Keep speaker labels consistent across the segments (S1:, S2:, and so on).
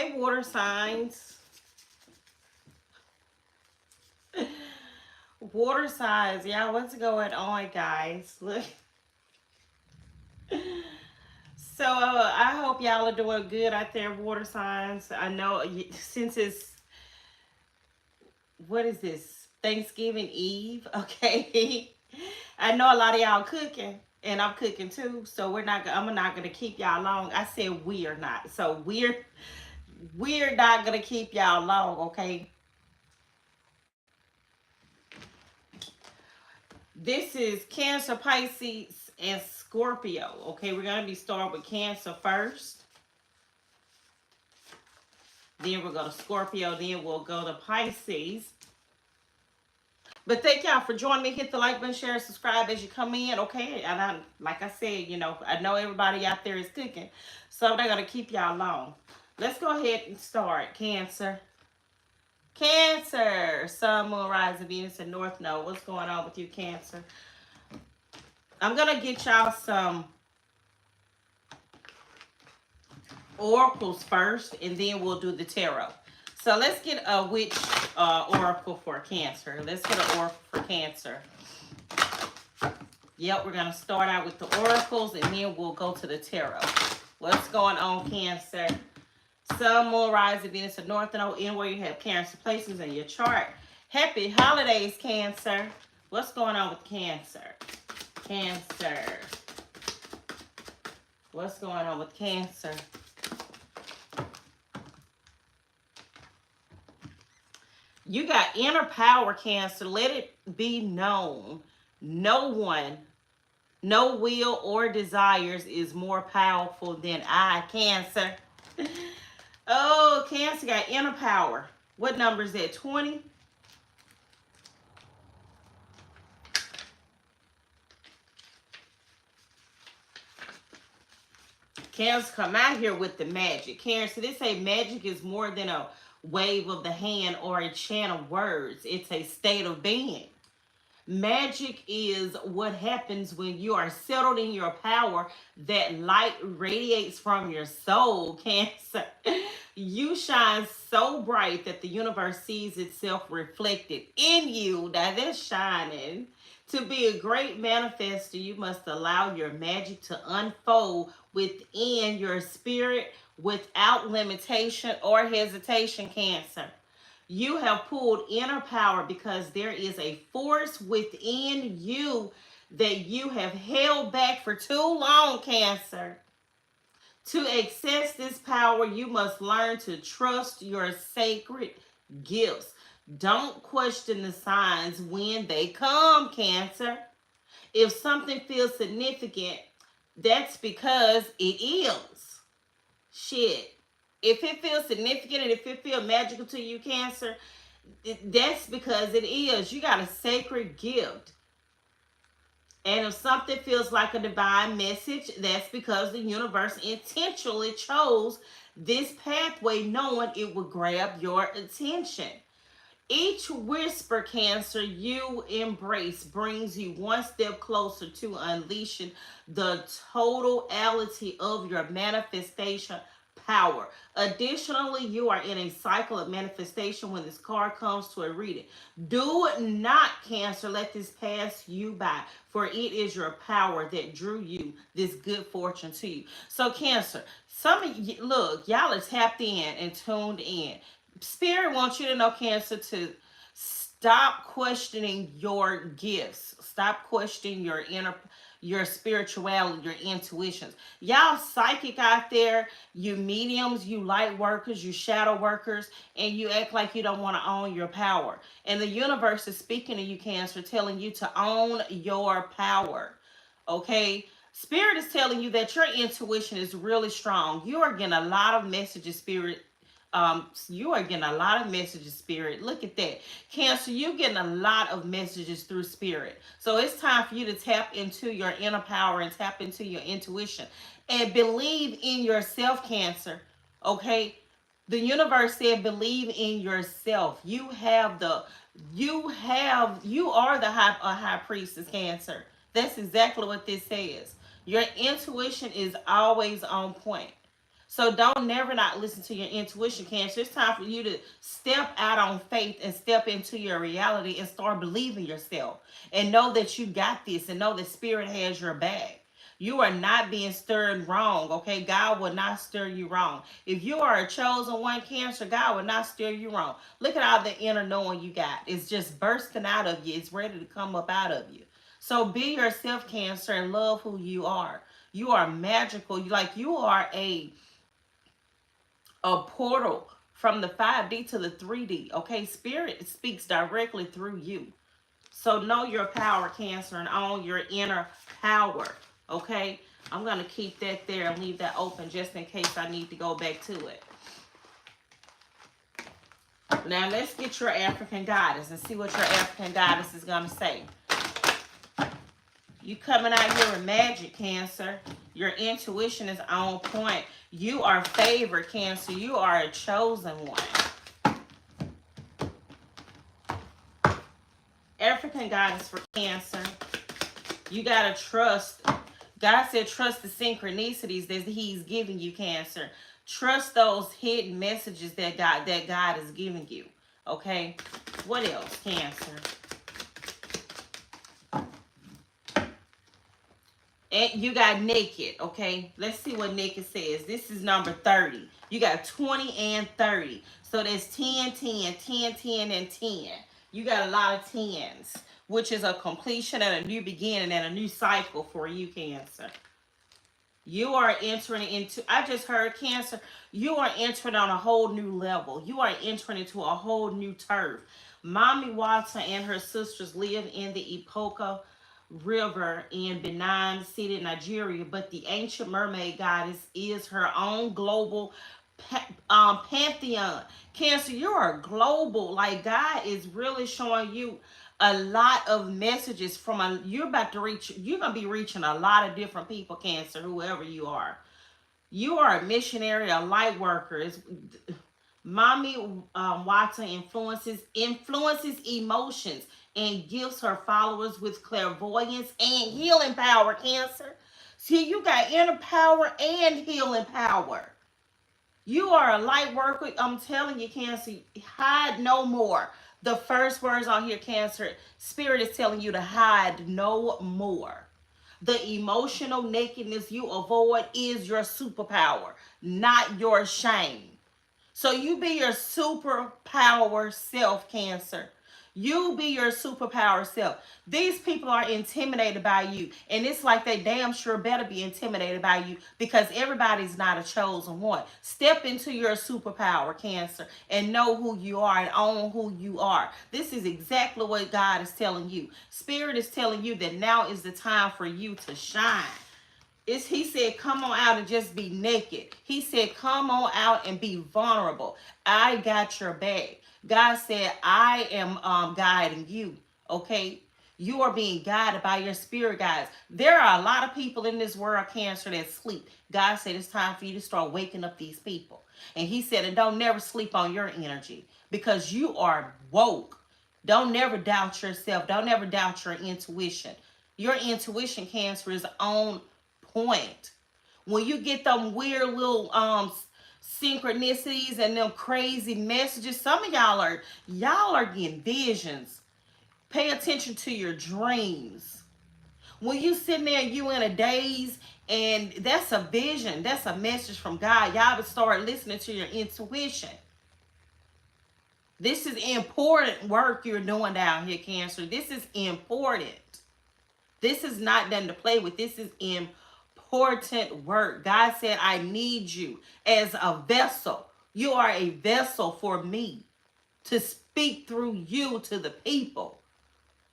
S1: Hey, water signs. Water signs. Yeah, what's going on, guys? Look. So I hope y'all are doing good out there, water signs. I know since it's, what is this? Thanksgiving Eve, okay? I know a lot of y'all cooking, and I'm cooking too. So I'm not gonna keep y'all long. I said we are not. So we're not gonna keep y'all long, okay? This is Cancer, Pisces, and Scorpio. Okay, we're gonna be starting with Cancer first. Then we'll go to Scorpio. Then we'll go to Pisces. But thank y'all for joining me. Hit the like button, share, and subscribe as you come in. Okay, and like I said, I know everybody out there is cooking, so I'm not gonna keep y'all long. Let's go ahead and start. Cancer. Cancer. Sun, Moon, Rising, Venus, and North Node. What's going on with you, Cancer? I'm gonna get y'all some oracles first, and then we'll do the tarot. So let's get a witch oracle for Cancer. Let's get an oracle for Cancer. Yep, we're gonna start out with the oracles, and then we'll go to the tarot. What's going on, Cancer? Sun, Moon, Rising, Venus, and North Node, in where you have Cancer places in your chart. Happy holidays, Cancer. What's going on with Cancer? Cancer. What's going on with Cancer? You got inner power, Cancer. Let it be known. No one, no will or desires is more powerful than I, Cancer. Oh, Cancer got inner power. What number is that? 20? Cancer come out here with the magic. Cancer, they say magic is more than a wave of the hand or a chant of words. It's a state of being. Magic is what happens when you are settled in your power. That light radiates from your soul, Cancer. You shine so bright that the universe sees itself reflected in you. Now that's shining. To be a great manifester, you must allow your magic to unfold within your spirit without limitation or hesitation, Cancer. You have pulled inner power because there is a force within you that you have held back for too long, Cancer. To access this power, you must learn to trust your sacred gifts. Don't question the signs when they come, Cancer. If something feels significant, that's because it is. Shit. If it feels significant and if it feels magical to you, Cancer, that's because it is. You got a sacred gift. And if something feels like a divine message, that's because the universe intentionally chose this pathway knowing it would grab your attention. Each whisper, Cancer, you embrace brings you one step closer to unleashing the totality of your manifestation power. Additionally, you are in a cycle of manifestation when this card comes to a reading. Do not, Cancer, let this pass you by, for it is your power that drew you this good fortune to you. So, Cancer, some of you, look, y'all are tapped in and tuned in. Spirit wants you to know, Cancer, to stop questioning your gifts. Stop questioning your spirituality, your intuitions. Y'all psychic out there, you mediums, you light workers, you shadow workers, and you act like you don't want to own your power. And the universe is speaking to you, Cancer, telling you to own your power. Okay? Spirit is telling you that your intuition is really strong. You are getting a lot of messages, Spirit. You are getting a lot of messages, Spirit. Look at that. Cancer, you're getting a lot of messages through Spirit. So it's time for you to tap into your inner power and tap into your intuition and believe in yourself, Cancer. Okay? The universe said believe in yourself. You are the high priestess, Cancer. That's exactly what this says. Your intuition is always on point. So don't never not listen to your intuition, Cancer. It's time for you to step out on faith and step into your reality and start believing yourself. And know that you got this and know that Spirit has your back. You are not being stirred wrong, okay? God will not stir you wrong. If you are a chosen one, Cancer, God will not stir you wrong. Look at all the inner knowing you got. It's just bursting out of you. It's ready to come up out of you. So be yourself, Cancer, and love who you are. You are magical. You are a portal from the 5D to the 3D. Okay, Spirit speaks directly through you. So know your power, Cancer, and own your inner power. Okay, I'm going to keep that there and leave that open just in case I need to go back to it. Now let's get your African goddess and see what your African goddess is going to say. You coming out here with magic, Cancer. Your intuition is on point. You are favored, Cancer. You are a chosen one. African goddess for Cancer. You got to trust. God said trust the synchronicities that he's giving you, Cancer. Trust those hidden messages that God is giving you. Okay? What else, Cancer? And you got naked, okay? Let's see what naked says. This is number 30. You got 20 and 30. So there's 10, 10, 10, 10, and 10. You got a lot of 10s, which is a completion and a new beginning and a new cycle for you, Cancer. You are entering into, I just heard, Cancer, you are entering on a whole new level. You are entering into a whole new turf. Mommy Watson and her sisters live in the Ipoka River in Benin City, Nigeria, but the ancient mermaid goddess is her own global pantheon. Cancer, you are global. Like, God is really showing you a lot of messages from you're gonna be reaching a lot of different people, Cancer, whoever you are. You are a missionary, a light worker. Mommy Watson influences emotions and gives her followers with clairvoyance and healing power, Cancer. See, you got inner power and healing power. You are a light worker. I'm telling you, Cancer, hide no more. The first words on here, Cancer, Spirit is telling you to hide no more. The emotional nakedness you avoid is your superpower, not your shame. So you be your superpower self, Cancer. You be your superpower self. These people are intimidated by you. And it's like they damn sure better be intimidated by you because everybody's not a chosen one. Step into your superpower, Cancer, and know who you are and own who you are. This is exactly what God is telling you. Spirit is telling you that now is the time for you to shine. He said, come on out and just be naked. He said, come on out and be vulnerable. I got your back. God said, I am guiding you. Okay? You are being guided by your spirit guides. There are a lot of people in this world, Cancer, that sleep. God said it's time for you to start waking up these people. And he said, and don't never sleep on your energy because you are woke. Don't never doubt yourself. Don't never doubt your intuition. Your intuition, Cancer, is on point. When you get them weird little synchronicities and them crazy messages, some of y'all are getting visions. Pay attention to your dreams. When you sitting there, you in a daze, and that's a vision. That's a message from God. Y'all to start listening to your intuition. This is important work you're doing down here, Cancer. This is important. This is not done to play with. This is important work. God said, I need you as a vessel. You are a vessel for me to speak through you to the people.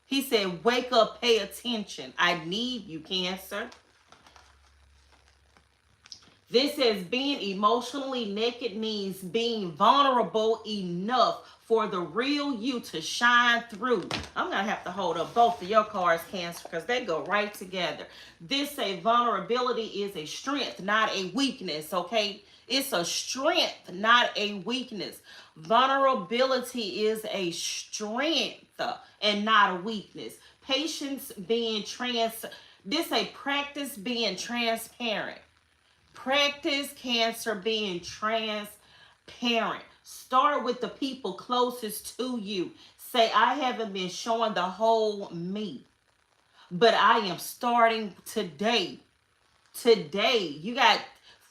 S1: He said, wake up, pay attention. I need you, Cancer. This says being emotionally naked means being vulnerable enough for the real you to shine through. I'm going to have to hold up both of your cards, Cancer, because they go right together. This say vulnerability is a strength, not a weakness, okay? It's a strength, not a weakness. Vulnerability is a strength and not a weakness. Patience being this a practice being transparent. Practice, Cancer, being transparent. Start with the people closest to you. Say, I haven't been showing the whole me, but I am starting today. Today, you got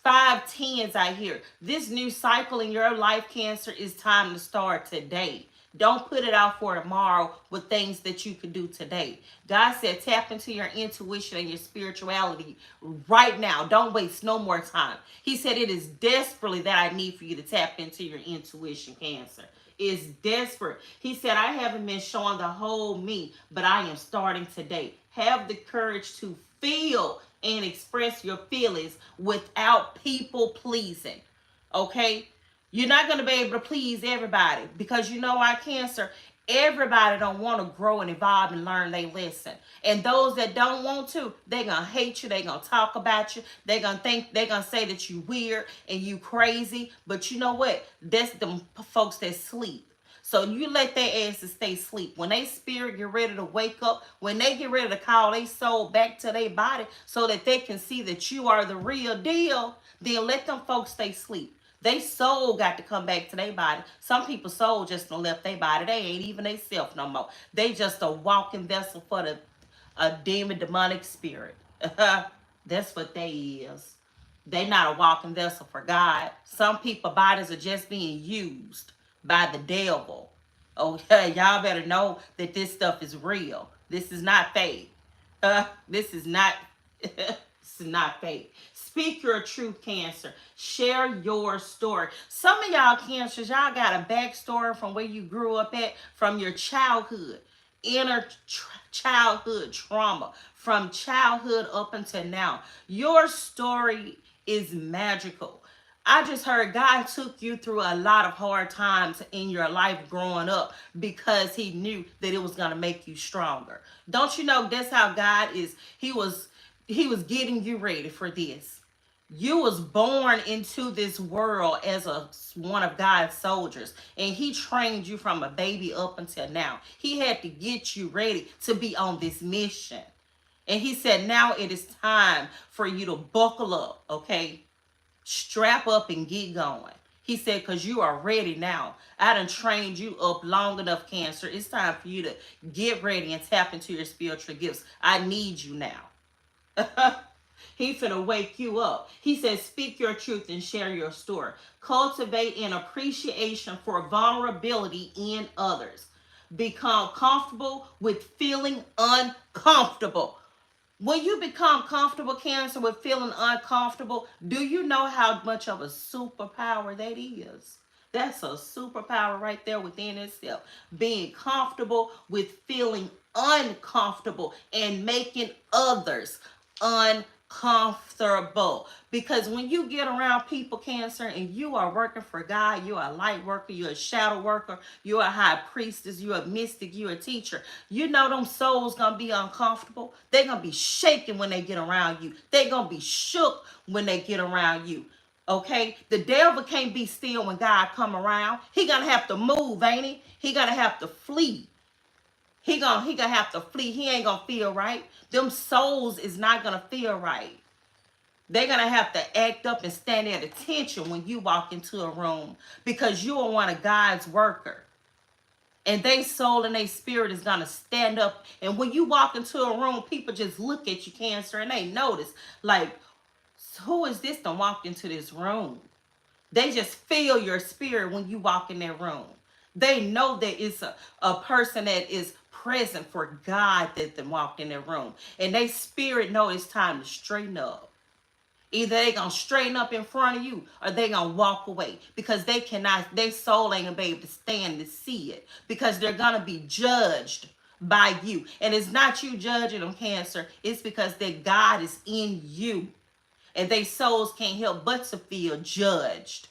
S1: 5 10s out here. This new cycle in your life, Cancer, is time to start today. Don't put it out for tomorrow with things that you can do today. God said tap into your intuition and your spirituality right now. Don't waste no more time. He said it is desperately that I need for you to tap into your intuition, Cancer. Is desperate. He said, I haven't been showing the whole me, but I am starting today. Have the courage to feel and express your feelings without people pleasing. Okay? You're not going to be able to please everybody because you know why, Cancer? Everybody don't want to grow and evolve and learn their lesson. And those that don't want to, they're going to hate you. They're going to talk about you. They're going to say that you weird and you crazy. But you know what? That's them folks that sleep. So you let their asses stay asleep. When they spirit get ready to wake up, when they get ready to call their soul back to their body so that they can see that you are the real deal, then let them folks stay asleep. They soul got to come back to their body. Some people's soul just done left their body. They ain't even they self no more. They just a walking vessel for a demon, demonic spirit. That's what they is. They not a walking vessel for God. Some people bodies are just being used by the devil. Okay, y'all better know that this stuff is real. This is not fake. This is not this is not fake. Speak your truth, Cancer. Share your story. Some of y'all Cancers, y'all got a backstory from where you grew up at, from your childhood, inner childhood trauma, from childhood up until now. Your story is magical. I just heard God took you through a lot of hard times in your life growing up because he knew that it was going to make you stronger. Don't you know that's how God is? He was getting you ready for this. You was born into this world as one of God's soldiers, and he trained you from a baby up until now. He had to get you ready to be on this mission. And he said, now it is time for you to buckle up, okay? Strap up and get going. He said, because you are ready now. I done trained you up long enough, Cancer. It's time for you to get ready and tap into your spiritual gifts. I need you now. He finna wake you up. He says, speak your truth and share your story. Cultivate an appreciation for vulnerability in others. Become comfortable with feeling uncomfortable. When you become comfortable, Cancer, with feeling uncomfortable, do you know how much of a superpower that is? That's a superpower right there within itself. Being comfortable with feeling uncomfortable and making others uncomfortable. Because when you get around people, Cancer, and you are working for God, you're a light worker, you're a shadow worker, you're a high priestess, you're a mystic, you're a teacher. You know them souls gonna be uncomfortable. They're gonna be shaking when they get around you. They're gonna be shook when they get around you. Okay? The devil can't be still when God come around. He gonna have to move, ain't he? He gonna have to flee. He gonna have to flee. He ain't gonna feel right. Them souls is not gonna feel right. They're gonna have to act up and stand at attention when you walk into a room because you are one of God's worker. And they soul and they spirit is gonna stand up. And when you walk into a room, people just look at you, Cancer, and they notice, like, who is this that walked into this room? They just feel your spirit when you walk in their room. They know that it's a person that is present for God that then walked in their room. And they spirit know it's time to straighten up. Either they gonna straighten up in front of you or they gonna walk away because they cannot, their soul ain't gonna be able to stand to see it because they're gonna be judged by you. And it's not you judging them, Cancer. It's because that God is in you. And they souls can't help but to feel judged.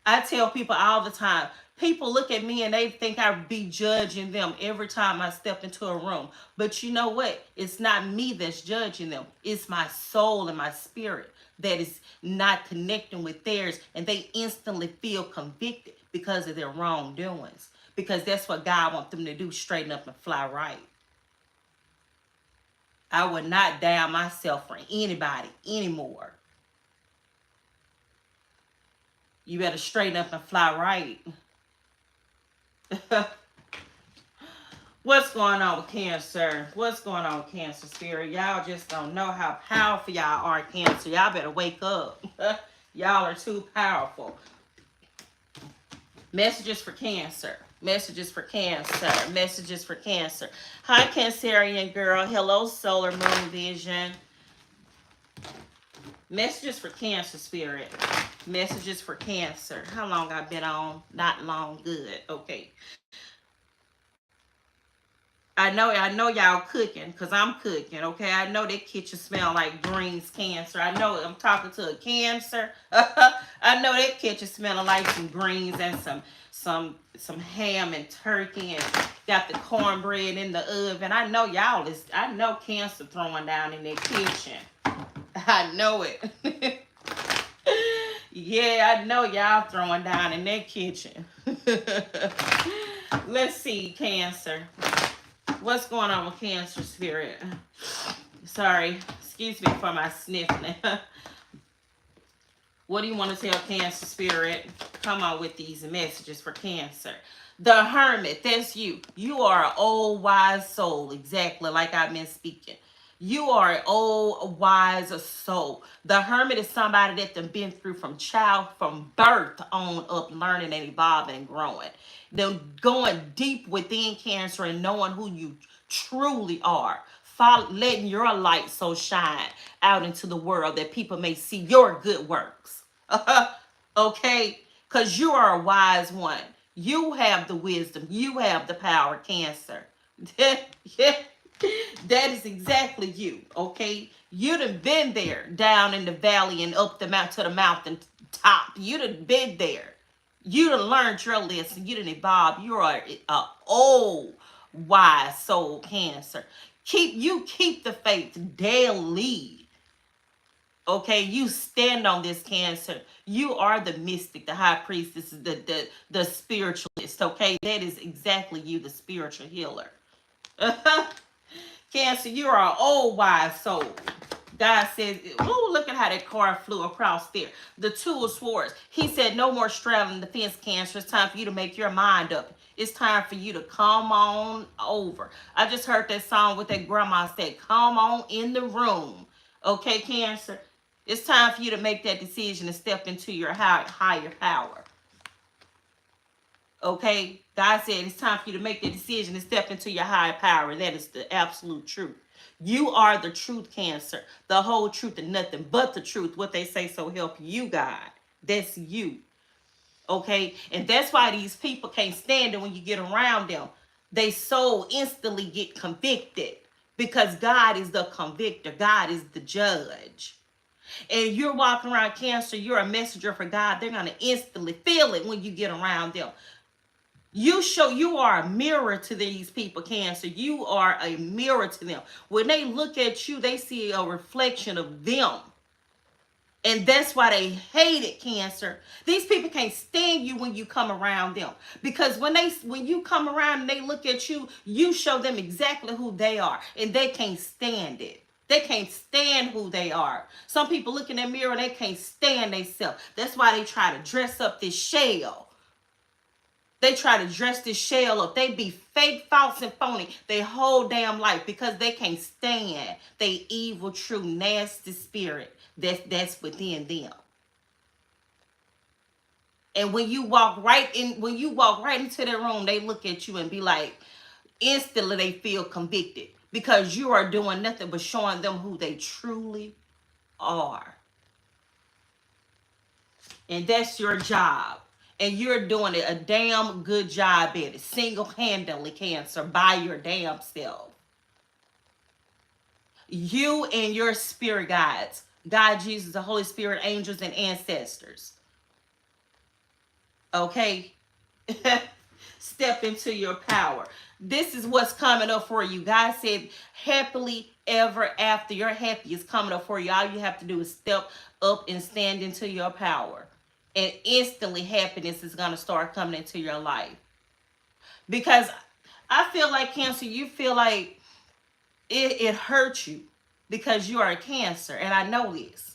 S1: I tell people all the time, people look at me and they think I be judging them every time I step into a room. But you know what? It's not me that's judging them. It's my soul and my spirit that is not connecting with theirs. And they instantly feel convicted because of their wrongdoings. Because that's what God wants them to do, straighten up and fly right. I would not damn myself for anybody anymore. You better straighten up and fly right. What's going on with Cancer? What's going on with Cancer Spirit? Y'all just don't know how powerful y'all are, Cancer. Y'all better wake up. Y'all are too powerful. Messages for Cancer. Messages for Cancer. Messages for Cancer. Hi, Cancerian girl. Hello, Solar Moon Vision. Messages for Cancer Spirit. Messages for Cancer. How long I've been on? Not long. Good. Okay. I know y'all cooking, because I'm cooking, okay? I know that kitchen smell like greens, Cancer. I know I'm talking to a Cancer. I know that kitchen smelling like some greens and some ham and turkey, and got the cornbread in the oven. I know I know Cancer throwing down in that kitchen. I know it. Yeah, I know y'all throwing down in that kitchen. Let's see, Cancer. What's going on with Cancer Spirit? Sorry, excuse me for my sniffling. What do you want to tell Cancer Spirit? Come on with these messages for Cancer. The Hermit, that's you. You are an old wise soul, exactly like I've been speaking. You are an old wise soul. The Hermit is somebody that done been through from birth on up, learning and evolving and growing. Them going deep within, Cancer, and knowing who you truly are. Letting your light so shine out into the world that people may see your good works. Okay? Because you are a wise one. You have the wisdom. You have the power, Cancer. That is exactly you, okay? You done been there, down in the valley and up the mountain to the mountain top. You done been there. You done learned your lesson. You done evolved. You are a old, wise soul, Cancer. Keep the faith daily. Okay, you stand on this, Cancer. You are the mystic, the high priestess, the spiritualist. Okay, that is exactly you, the spiritual healer. Cancer, you are an old wise soul. God says, oh, look at how that car flew across there. The Two of Swords. He said, no more straddling the fence, Cancer. It's time for you to make your mind up. It's time for you to come on over. I just heard that song with that grandma said, come on in the room. Okay, Cancer? It's time for you to make that decision and step into your higher power. Okay? God said it's time for you to make the decision and step into your higher power. And that is the absolute truth. You are the truth, Cancer. The whole truth and nothing but the truth. What they say, so help you, God. That's you. Okay? And that's why these people can't stand it when you get around them. They so instantly get convicted. Because God is the convictor. God is the judge. And you're walking around, Cancer, you're a messenger for God. They're going to instantly feel it when you get around them. You are a mirror to these people, Cancer. You are a mirror to them. When they look at you, they see a reflection of them. And that's why they hate it, Cancer. These people can't stand you when you come around them. Because when you come around and they look at you, you show them exactly who they are. And they can't stand it. They can't stand who they are. Some people look in that mirror and they can't stand themselves. That's why they try to dress up this shell. They try to dress this shell up. They be fake, false, and phony their whole damn life because they can't stand they evil, true, nasty spirit that's within them. And when you walk right into their room, they look at you and be like, instantly they feel convicted because you are doing nothing but showing them who they truly are. And that's your job. And you're doing a damn good job at it. Single-handedly, Cancer, by your damn self. You and your spirit guides. God, Jesus, the Holy Spirit, angels, and ancestors. Okay? Step into your power. This is what's coming up for you. God said, happily ever after. Your happy is coming up for you. All you have to do is step up and stand into your power. And instantly happiness is going to start coming into your life. Because I feel like, Cancer, you feel like it hurts you. because you are a Cancer, and I know this.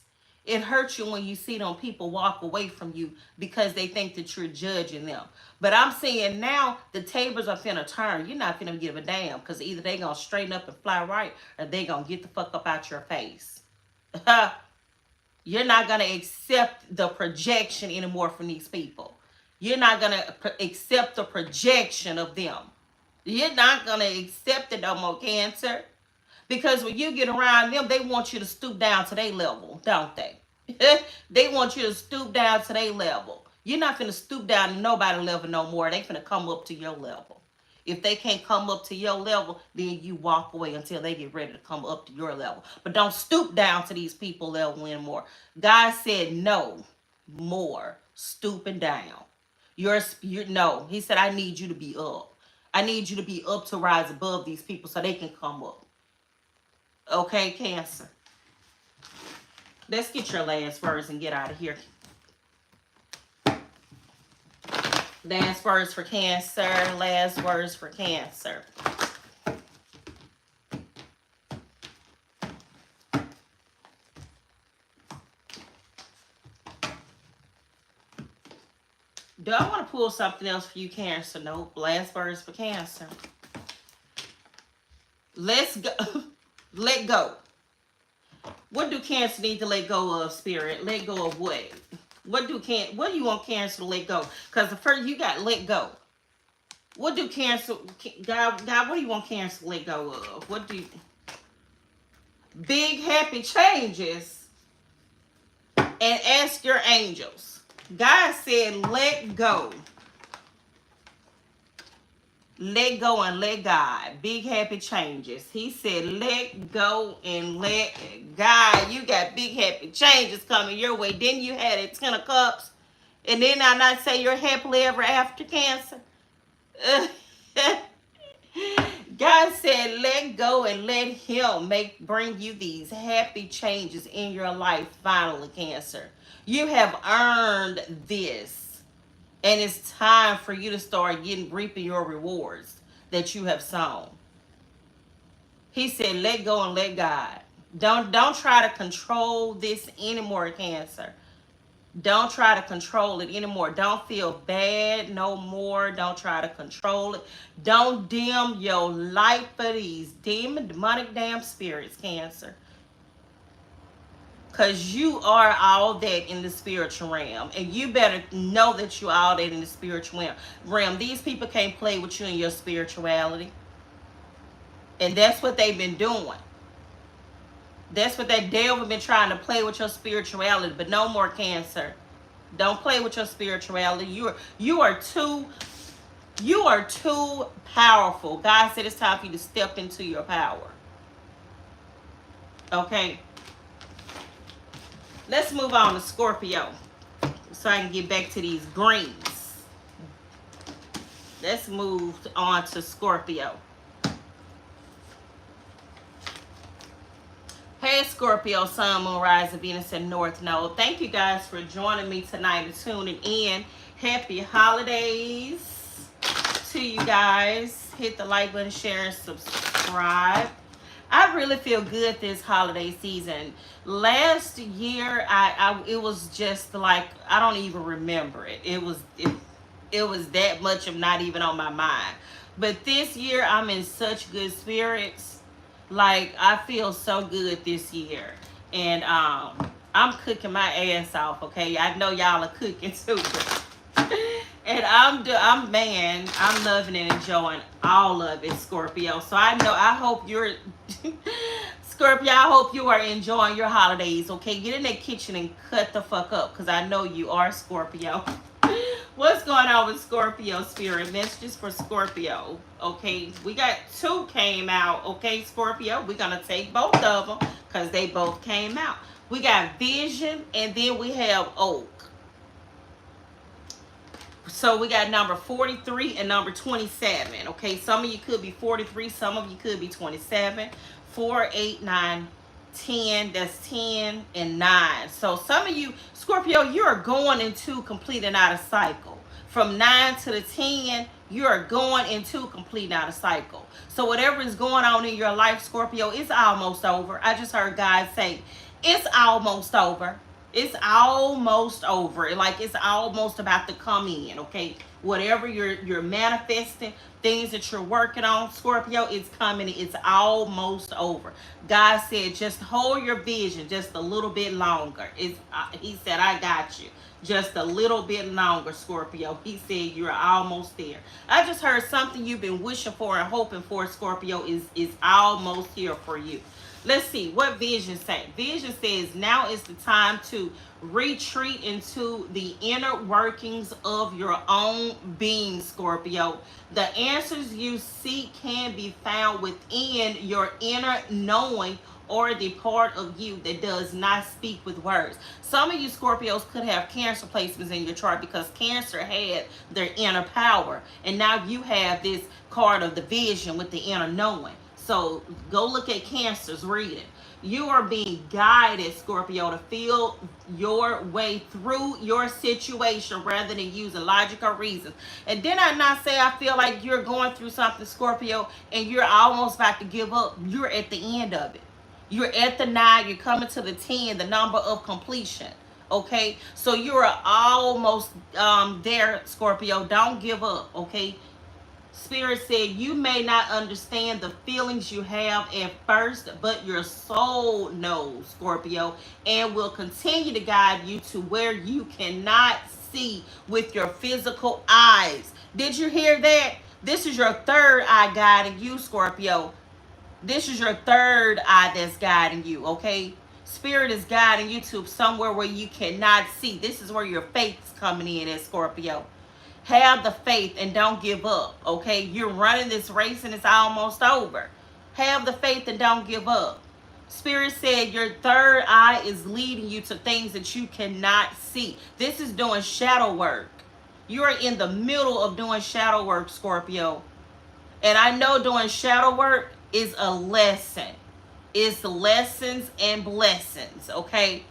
S1: It hurts you when you see them people walk away from you because they think that you're judging them. But I'm saying now the tables are finna turn. You're not finna give a damn, because either they gonna straighten up and fly right, or they gonna get the fuck up out your face. You're not gonna accept the projection anymore from these people. You're not gonna accept the projection of them. You're not gonna accept it no more, Cancer. Because when you get around them, they want you to stoop down to their level, don't they? They want you to stoop down to their level. You're not finna stoop down to nobody's level no more. They finna come up to your level. If they can't come up to your level, then you walk away until they get ready to come up to your level. But don't stoop down to these people level anymore. God said no more stooping down. You're no. He said, I need you to be up. I need you to be up to rise above these people so they can come up. Okay, Cancer. Let's get your last words and get out of here. Last words for Cancer. Last words for Cancer. Do I want to pull something else for you, Cancer? Nope. Last words for Cancer. Let's go. Let go. What do Cancer need to let go of, Spirit? Let go of what? What do you want Cancer to let go? Because the first you got let go. What do Cancer, God, what do you want Cancer to let go of? What do you, big happy changes, and ask your angels. God said let go. Let go and let God. Big happy changes. He said let go and let God. You got big happy changes coming your way. Then you had a 10 of cups. And then I not say you're happily ever after, Cancer. God said let go and let him bring you these happy changes in your life finally, Cancer. You have earned this. And it's time for you to start reaping your rewards that you have sown. He said, let go and let God. Don't try to control this anymore, Cancer. Don't try to control it anymore. Don't feel bad no more. Don't try to control it. Don't dim your light for these demonic damn spirits, Cancer. Because you are all that in the spiritual realm. And you better know that you're all that in the spiritual realm. These people can't play with you in your spirituality. And that's what they've been doing. That's what that devil been trying to play with your spirituality. But no more, Cancer. Don't play with your spirituality. You are too powerful. God said it's time for you to step into your power. Okay. Let's move on to Scorpio so I can get back to these greens. Let's move on to Scorpio. Hey, Scorpio, Sun, Moon, Rising, Venus, and North Node. Thank you guys for joining me tonight and tuning in. Happy holidays to you guys. Hit the like button, share, and subscribe. I really feel good this holiday season. Last year, it was just like, I don't even remember it. It was that much of not even on my mind. But this year, I'm in such good spirits. Like, I feel so good this year. And I'm cooking my ass off, okay? I know y'all are cooking too. And I'm loving and enjoying all of it, Scorpio. So I hope you're Scorpio, I hope you are enjoying your holidays, okay? Get in that kitchen and cut the fuck up, because I know you are, Scorpio. What's going on with Scorpio, Spirit? Messages for Scorpio, okay? We got 2 came out, okay, Scorpio? We're going to take both of them because they both came out. We got Vision, and then we have Oak. So we got number 43 and number 27. Okay, some of you could be 43, some of you could be 27. 4, 8, 9, 10. That's 10 and 9. So some of you, Scorpio, you are going into complete and out of cycle. From 9 to the 10, You are going into complete out a cycle. So whatever is going on in your life, Scorpio, it's almost over. I just heard God say, it's almost over. It's almost over. Like it's almost about to come in, okay? Whatever you're manifesting, things that you're working on, Scorpio, it's coming. It's almost over. God said, just hold your vision just a little bit longer. He said, I got you just a little bit longer, Scorpio. He said you're almost there. I just heard something you've been wishing for and hoping for, Scorpio, is almost here for you. Let's see what vision say. Vision says now is the time to retreat into the inner workings of your own being, Scorpio. The answers you seek can be found within your inner knowing, or the part of you that does not speak with words. Some of you Scorpios could have Cancer placements in your chart because Cancer had their inner power. And now you have this card of the vision with the inner knowing. So go look at Cancer's reading. You are being guided, Scorpio, to feel your way through your situation rather than using logic or reason. And then I not say I feel like you're going through something, Scorpio, and you're almost about to give up. You're at the end of it. You're at the 9, you're coming to the 10, the number of completion. Okay? So you're almost there, Scorpio. Don't give up, okay? Spirit said you may not understand the feelings you have at first, but your soul knows, Scorpio, and will continue to guide you to where you cannot see with your physical eyes. Did you hear that? This is your third eye guiding you, Scorpio. This is your third eye that's guiding you, okay? Spirit is guiding you to somewhere where you cannot see. This is where your faith is coming in as Scorpio. Have the faith and don't give up, okay? You're running this race and it's almost over. Have the faith and don't give up. Spirit said your third eye is leading you to things that you cannot see. This is doing shadow work. You are in the middle of doing shadow work, Scorpio. And I know doing shadow work is a lesson. It's lessons and blessings, okay?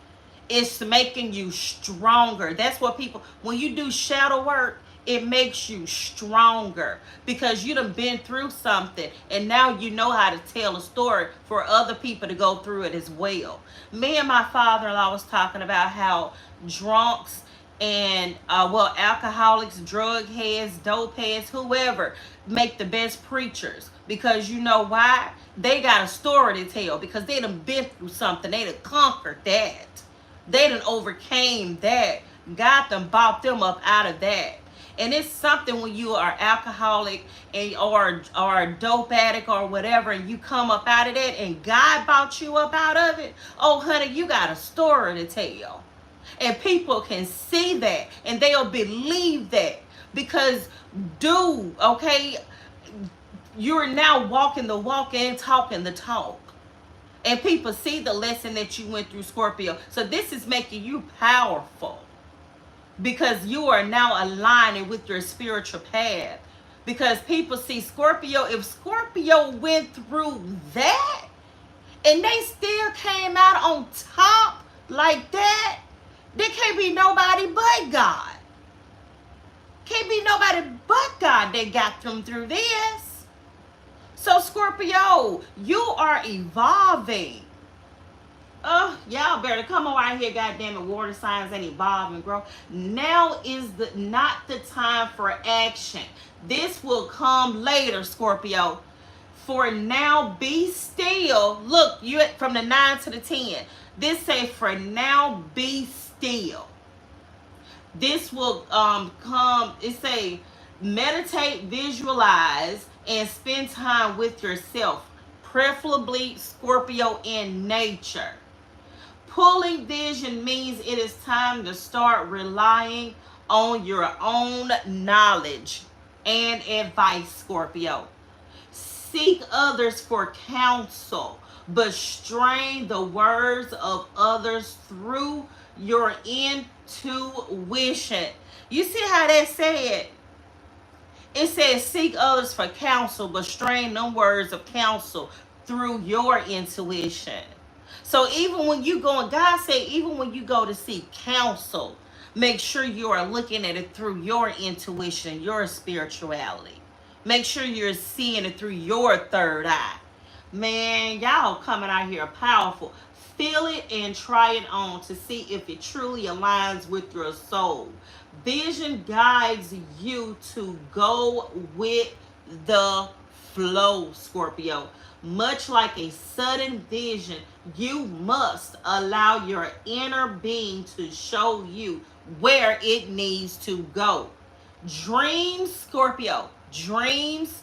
S1: It's making you stronger. That's what people, when you do shadow work, it makes you stronger because you done been through something and now you know how to tell a story for other people to go through it as well. Me and my father-in-law was talking about how drunks and alcoholics, drug heads, dope heads, whoever make the best preachers, because you know why? They got a story to tell because they done been through something. They done conquered that. They done overcame that. God done bought them up out of that. And it's something when you are alcoholic and or a dope addict or whatever, and you come up out of that and God bought you up out of it. Oh, honey, you got a story to tell. And people can see that and they'll believe that because, dude, okay, you're now walking the walk and talking the talk. And people see the lesson that you went through, Scorpio. So this is making you powerful because you are now aligning with your spiritual path. Because people see Scorpio, if Scorpio went through that and they still came out on top like that, there can't be nobody but God. Can't be nobody but God that got them through this. So Scorpio, you are evolving. Y'all better come on out here, goddamn it, water signs and evolve and grow. Now is not the time for action. This will come later, Scorpio. For now, be still. Look, you from the 9 to the 10. This say for now, be still. This will come. It say meditate, visualize, and spend time with yourself, preferably Scorpio in nature. Pulling vision means it is time to start relying on your own knowledge and advice, Scorpio. Seek others for counsel, but strain the words of others through your intuition. You see how that said? It says seek others for counsel, but strain them words of counsel through your intuition. So even when you go, and God said, even when you go to seek counsel Make sure you are looking at it through your intuition, your spirituality. Make sure you're seeing it through your third eye. Man, y'all coming out here powerful. Feel it and try it on to see if it truly aligns with your soul. Vision guides you to go with the flow, Scorpio. Much like a sudden vision, you must allow your inner being to show you where it needs to go. Dreams, Scorpio, dreams,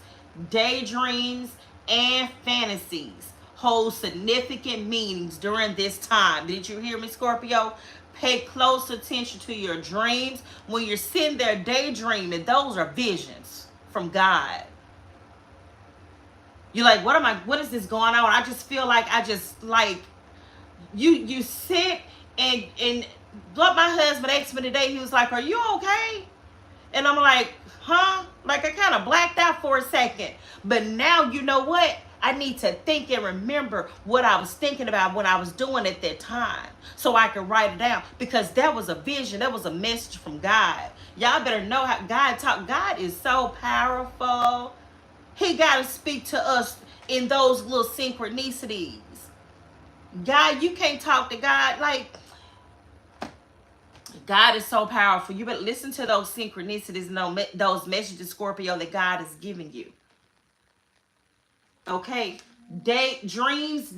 S1: daydreams, and fantasies hold significant meanings during this time. Did you hear me, Scorpio? Pay close attention to your dreams. When you're sitting there daydreaming, those are visions from God. You're like, what is this going on? I just feel like you sit and what my husband asked me today, he was like, are you okay? And I'm like, huh? Like I kind of blacked out for a second. But now you know what? I need to think and remember what I was thinking about when I was doing at that time. So I can write it down. Because that was a vision. That was a message from God. Y'all better know how God talk. God is so powerful. He got to speak to us in those little synchronicities. God, you can't talk to God like... God is so powerful. You better listen to those synchronicities and those messages, Scorpio, that God is giving you. Okay? Daydreams,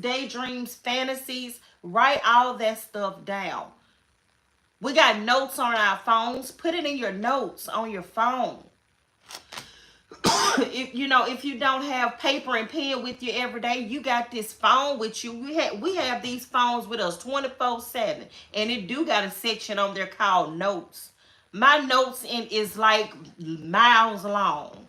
S1: fantasies. Write all that stuff down. We got notes on our phones. Put it in your notes on your phone. If you don't have paper and pen with you every day, you got this phone with you. We have these phones with us 24/7, and it do got a section on there called notes. My notes is like miles long.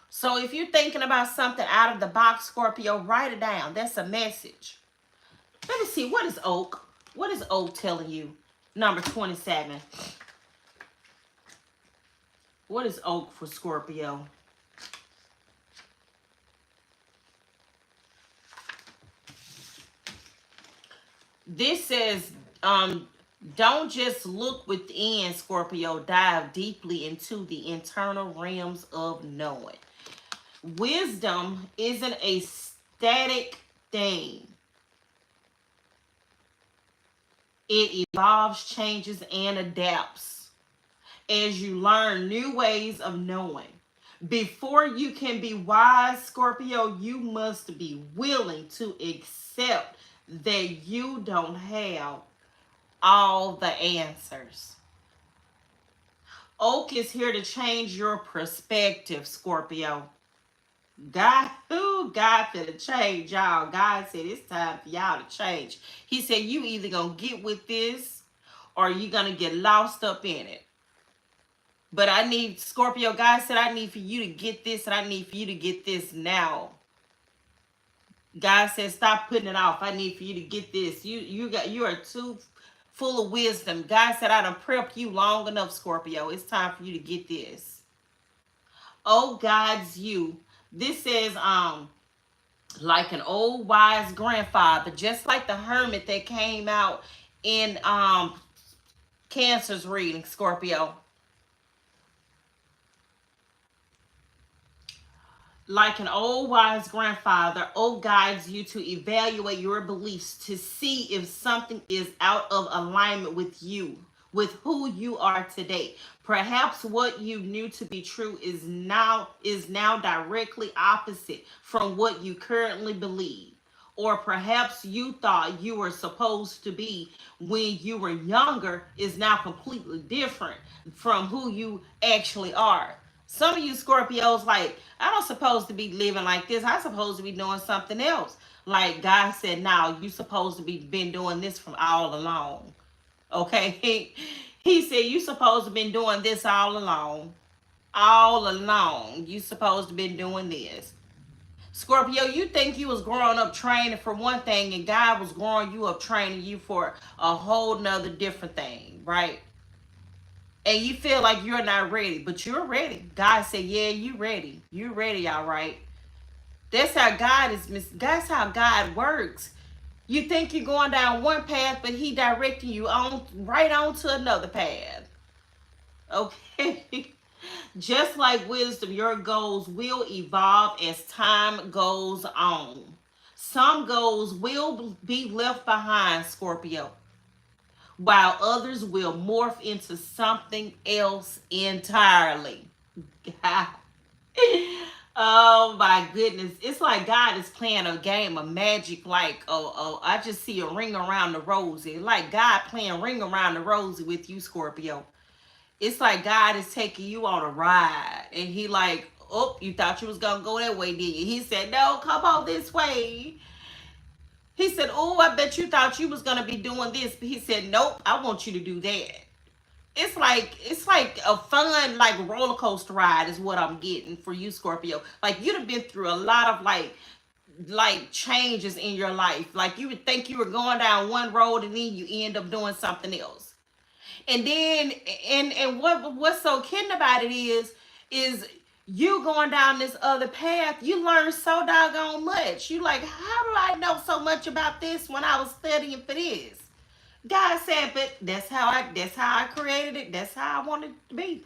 S1: So if you're thinking about something out of the box, Scorpio, write it down. That's a message. Let me see, what is Oak? What is Oak telling you? Number 27. What is Oak for Scorpio? This says, don't just look within, Scorpio. Dive deeply into the internal realms of knowing. Wisdom isn't a static thing. It evolves, changes, and adapts as you learn new ways of knowing. Before you can be wise, Scorpio, you must be willing to accept that you don't have all the answers. Oak is here to change your perspective, Scorpio. God finna change y'all. God said it's time for y'all to change. He said you either gonna get with this or you gonna get lost up in it. But I need, Scorpio, God said I need for you to get this and I need for you to get this now. God said stop putting it off. I need for you to get this. You are too full of wisdom. God said I done prepped you long enough, Scorpio. It's time for you to get this. Oh, God's you. This says, like an old wise grandfather, just like the hermit that came out in Cancer's reading, Scorpio. Like an old wise grandfather, Oak guides you to evaluate your beliefs to see if something is out of alignment with you, with who you are today. Perhaps what you knew to be true is now directly opposite from what you currently believe. Or perhaps you thought you were supposed to be when you were younger is now completely different from who you actually are. Some of you Scorpios, like, I don't supposed to be living like this. I'm supposed to be doing something else. Like God said, now you supposed to be been doing this from all along. Okay? He said you supposed to been doing this all along. All along. You supposed to been doing this. Scorpio, you think you was growing up training for one thing and God was growing you up training you for a whole nother different thing, right? And you feel like you're not ready, but you're ready. God said, yeah, you ready. You're ready, all right. That's how God is. That's how God works. You think you're going down one path, but he directing you on right on to another path. Okay. Just like wisdom, your goals will evolve as time goes on. Some goals will be left behind, Scorpio, while others will morph into something else entirely. Oh my goodness. It's like God is playing a game of magic. Like, I just see a ring around the rosy. Like God playing ring around the rosy with you, Scorpio. It's like God is taking you on a ride. And he like, oh, you thought you was going to go that way, did you? He said, no, come on this way. He said, oh, I bet you thought you was going to be doing this. But he said, nope, I want you to do that. It's like a fun like roller coaster ride is what I'm getting for you, Scorpio. Like you'd have been through a lot of like changes in your life. Like you would think you were going down one road and then you end up doing something else. And then and what's so kidding about it is you going down this other path, you learn so doggone much. You like, how do I know so much about this when I was studying for this? God said, but that's how I created it. That's how I wanted it to be.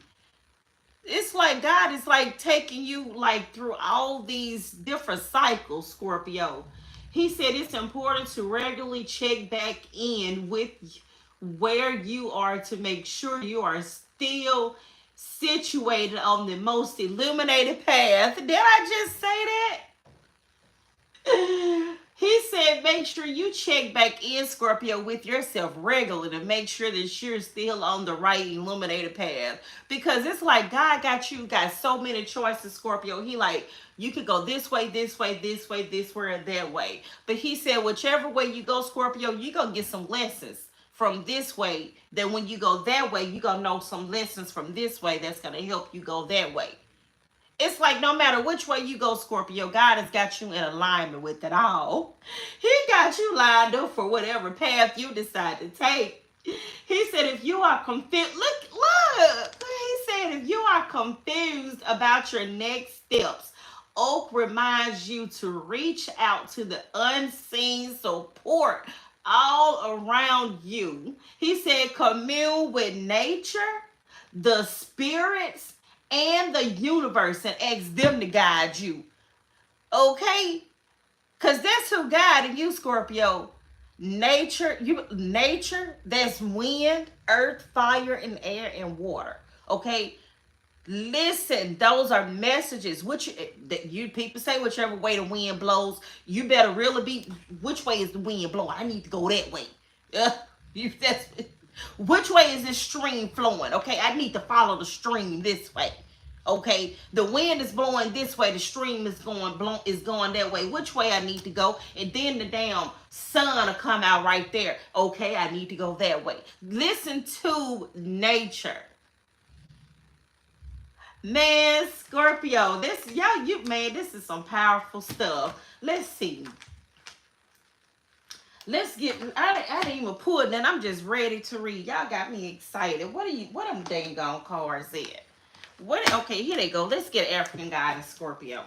S1: It's like God is like taking you like through all these different cycles, Scorpio. He said it's important to regularly check back in with where you are to make sure you are still situated on the most illuminated path. Did I just say that? He said, make sure you check back in, Scorpio, with yourself regularly to make sure that you're still on the right illuminated path. Because it's like God got so many choices, Scorpio. He like, you could go this way, this way, this way, this way, or that way. But he said, whichever way you go, Scorpio, you're going to get some lessons from this way. Then when you go that way, you're going to know some lessons from this way that's going to help you go that way. It's like no matter which way you go, Scorpio, God has got you in alignment with it all. He got you lined up for whatever path you decide to take. He said, if you are confused, look. He said, if you are confused about your next steps, Oak reminds you to reach out to the unseen support all around you. He said, commune with nature, the spirits, and the universe and ask them to guide you. Okay? Because that's who guided you, Scorpio. Nature, that's wind, earth, fire, and air, and water. Okay? Listen, those are messages. Which that you people say whichever way the wind blows, you better really be which way is the wind blowing? I need to go that way. That's which way is this stream flowing? Okay, I need to follow the stream this way. Okay, the wind is blowing this way, the stream is going that way. Which way I need to go? And then the damn sun will come out right there. Okay, I need to go that way. Listen to nature. Man, Scorpio, this this is some powerful stuff. Let's see. Let's get. I didn't even pull it, and I'm just ready to read. Y'all got me excited. What them dang on cards at? What? Okay, here they go. Let's get African guidance, Scorpio.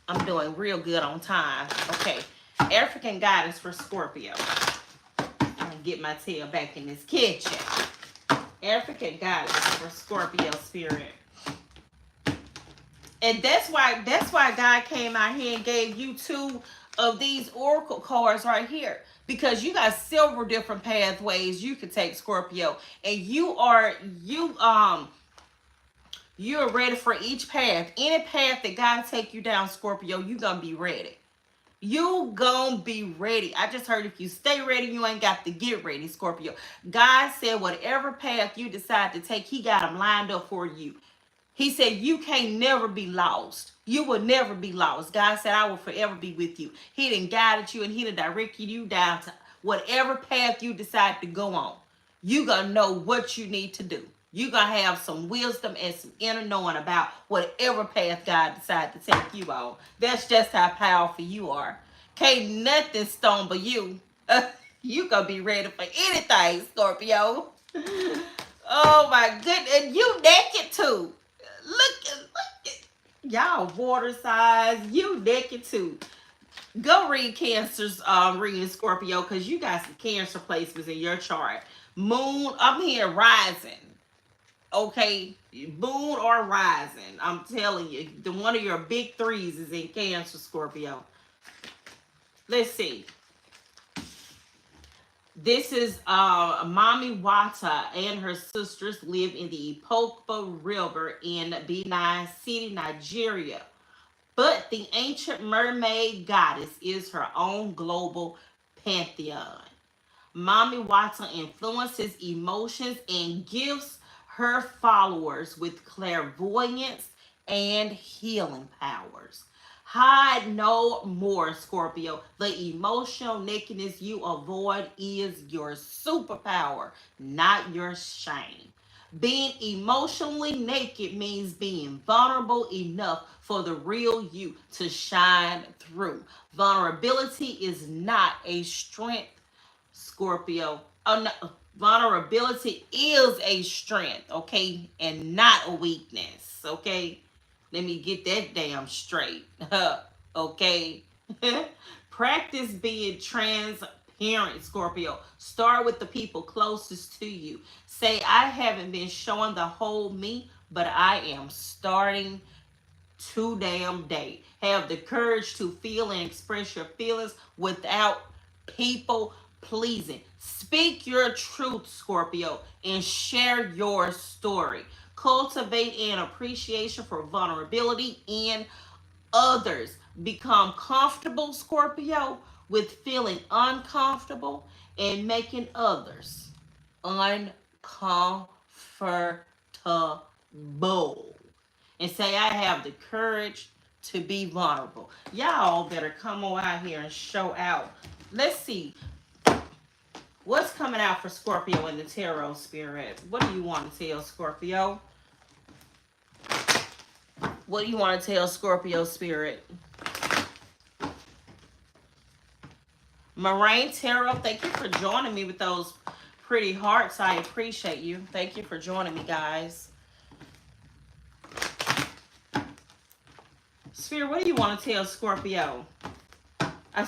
S1: I'm doing real good on time. Okay, African guidance for Scorpio. I'm gonna get my tail back in this kitchen. African guidance for Scorpio spirit. And that's why God came out here and gave you two of these oracle cards right here, because you got several different pathways you could take, Scorpio, and you're ready for each path. Any path that God take you down, Scorpio, you gonna be ready. You gonna be ready. I just heard if you stay ready, you ain't got to get ready, Scorpio. God said whatever path you decide to take, he got them lined up for you. He said you can't never be lost. You will never be lost. God said I will forever be with you. He done guided you and he done directed you down to whatever path you decide to go on. You gonna know what you need to do. You gonna have some wisdom and some inner knowing about whatever path God decides to take you on. That's just how powerful you are. Can't nothing stumble you. You gonna be ready for anything, Scorpio. Oh my goodness. And you naked too. Look at y'all water size. You naked too. Go read Cancer's reading, Scorpio, because you got some Cancer placements in your chart. Moon, I'm here rising. Okay, moon or rising. I'm telling you, the one of your big threes is in Cancer, Scorpio. Let's see. This is Mami Wata and her sisters live in the Ipokpa River in Benin City, Nigeria. But the ancient mermaid goddess is her own global pantheon. Mami Wata influences emotions and gives her followers with clairvoyance and healing powers. Hide no more, Scorpio. The emotional nakedness you avoid is your superpower, not your shame. Being emotionally naked means being vulnerable enough for the real you to shine through. Vulnerability is not a strength, Scorpio. Oh, no. Vulnerability is a strength, okay, and not a weakness, okay. Let me get that damn straight, okay. Practice being transparent, Scorpio. Start with the people closest to you. Say, I haven't been showing the whole me, but I am starting too damn day. Have the courage to feel and express your feelings without people pleasing. Speak your truth, Scorpio, and share your story. Cultivate an appreciation for vulnerability in others. Become comfortable, Scorpio, with feeling uncomfortable and making others uncomfortable. And say, I have the courage to be vulnerable. Y'all better come on out here and show out. Let's see what's coming out for Scorpio in the tarot spirit. What do you want to tell Scorpio? What do you want to tell Scorpio spirit? Moraine Tarot, thank you for joining me with those pretty hearts. I appreciate you. Thank you for joining me, guys. Spirit, what do you want to tell Scorpio? I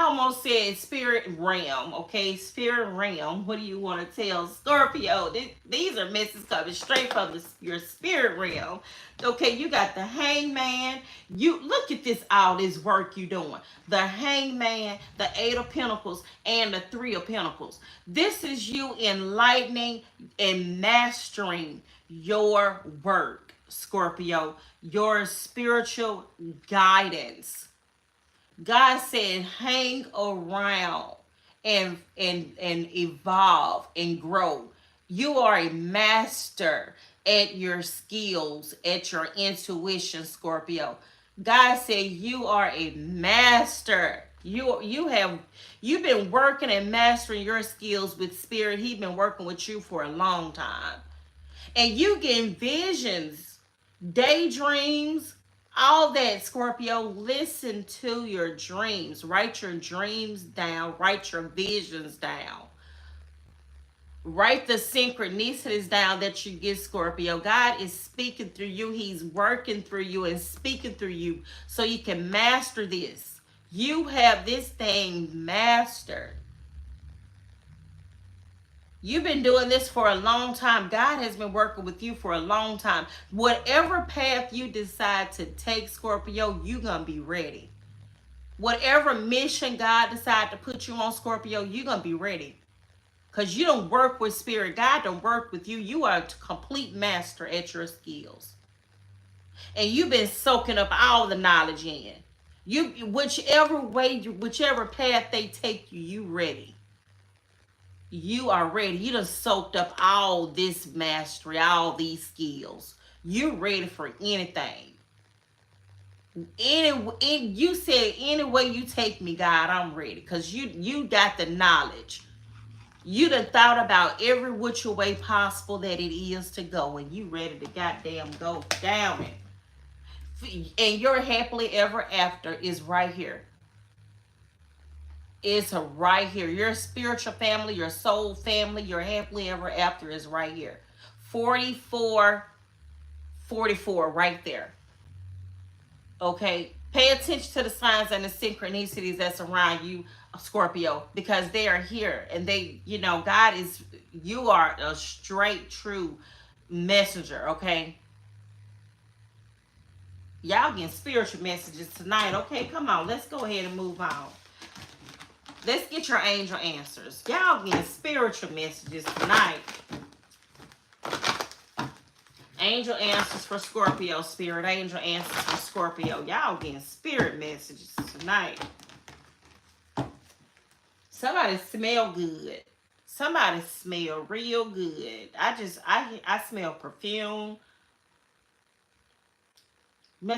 S1: almost said spirit realm, okay? Spirit realm. What do you want to tell Scorpio? These are messages coming straight from your spirit realm. Okay, you got the hangman. You look at this, all this work you doing. The hangman, the 8 of pentacles, and the 3 of pentacles. This is you enlightening and mastering your work, Scorpio. Your spiritual guidance. God said, hang around and evolve and grow. You are a master at your skills, at your intuition, Scorpio. God said you are a master. You've been working and mastering your skills with spirit. He's been working with you for a long time. And you getting visions, daydreams, all that, Scorpio. Listen to your dreams. Write your dreams down. Write your visions down. Write the synchronicities down that you get, Scorpio. God is speaking through you. He's working through you and speaking through you so you can master this. You have this thing mastered. You've been doing this for a long time. God has been working with you for a long time. Whatever path you decide to take, Scorpio, you're going to be ready. Whatever mission God decides to put you on, Scorpio, you're going to be ready. Because you don't work with spirit. God don't work with you. You are a complete master at your skills. And you've been soaking up all the knowledge in. Whichever path they take you, you ready. You are ready. You done soaked up all this mastery, all these skills. You're ready for anything. You said, any way you take me, God, I'm ready. Because you got the knowledge. You done thought about every which way possible that it is to go. And you ready to goddamn go down it. And your happily ever after is right here. It's right here. Your spiritual family, your soul family, your happily ever after is right here. 44 right there. Okay? Pay attention to the signs and the synchronicities that's around you, Scorpio, because they are here and they, God is, you are a straight, true messenger, okay? Y'all getting spiritual messages tonight, okay? Come on, let's go ahead and move on. Let's get your angel answers. Y'all getting spiritual messages tonight. Angel answers for Scorpio, spirit. Angel answers for Scorpio. Y'all getting spirit messages tonight. Somebody smell good. Somebody smell real good. I smell perfume.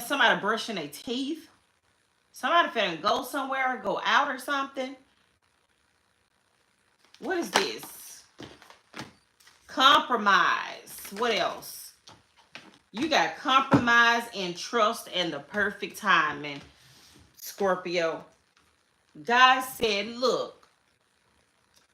S1: Somebody brushing their teeth. Somebody finna go somewhere or go out or something. What is this? Compromise. What else? You got compromise and trust and the perfect timing, Scorpio. God said, look,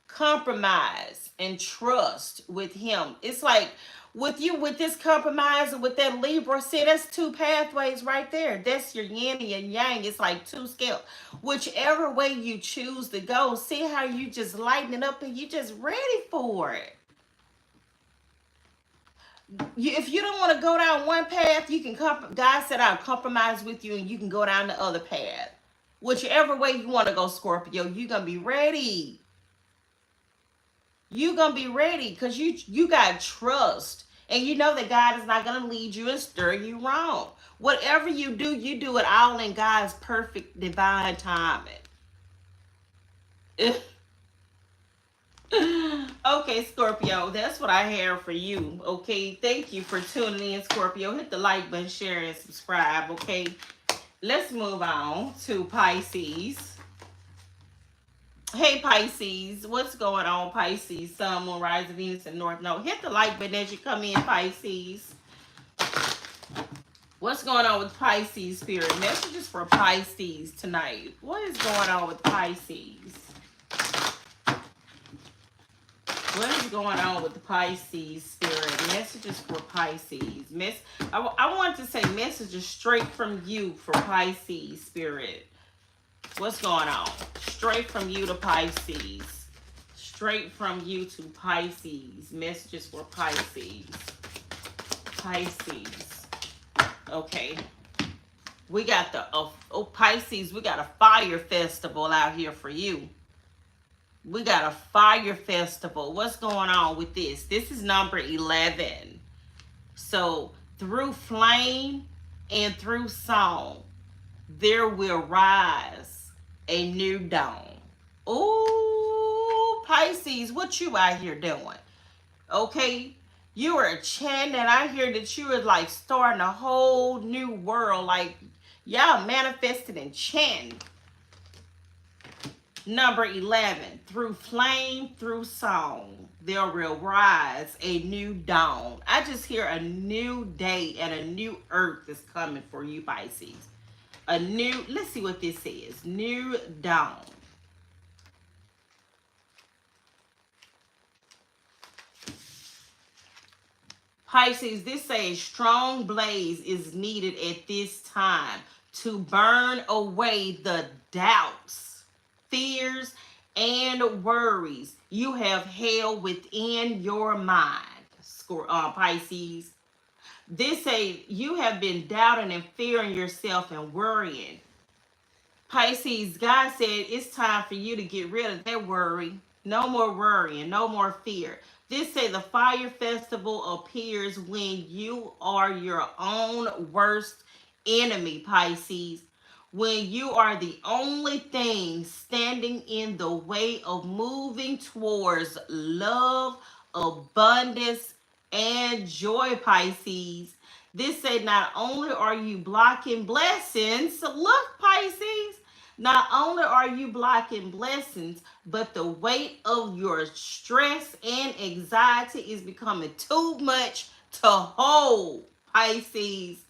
S1: compromise and trust with him. It's like with you, with this compromise and with that Libra, see, that's two pathways right there. That's your yin and yang. It's like two scales. Whichever way you choose to go, see how you just lighten it up and you just ready for it. If you don't want to go down one path, you can God said I'll compromise with you and you can go down the other path. Whichever way you want to go, Scorpio, you're going to be ready. You're going to be ready because you got trust. And you know that God is not going to lead you and stir you wrong. Whatever you do it all in God's perfect divine timing. Okay, Scorpio, that's what I have for you. Okay, thank you for tuning in, Scorpio. Hit the like button, share, and subscribe. Okay, let's move on to Pisces. Hey, Pisces, what's going on, Pisces? Sun, Moon, Rising, Venus, and North Node. Hit the like button as you come in, Pisces. What's going on with Pisces, spirit? Messages for Pisces tonight. What is going on with Pisces? What is going on with the Pisces, spirit? Messages for Pisces. I want to say messages straight from you for Pisces, spirit. What's going on? Straight from you to Pisces. Straight from you to Pisces. Messages for Pisces. Pisces. Okay. We got the, Pisces, we got a fire festival out here for you. We got a fire festival. What's going on with this? This is number 11. So, through flame and through song, there will rise a new dawn. Ooh, Pisces, what you out here doing? Okay, you are chanting. I hear that you are like starting a whole new world. Like, y'all manifested and chanting. Number 11, through flame, through song, there will rise a new dawn. I just hear a new day and a new earth is coming for you, Pisces. A new, let's see what this says. New dawn. Pisces, this says strong blaze is needed at this time to burn away the doubts, fears, and worries you have held within your mind, Pisces. This say you have been doubting and fearing yourself and worrying. Pisces, God said it's time for you to get rid of that worry. No more worrying, no more fear. This say the fire festival appears when you are your own worst enemy, Pisces. When you are the only thing standing in the way of moving towards love, abundance, and joy, Pisces. This say not only are you blocking blessings, look, Pisces, not only are you blocking blessings, but the weight of your stress and anxiety is becoming too much to hold, Pisces.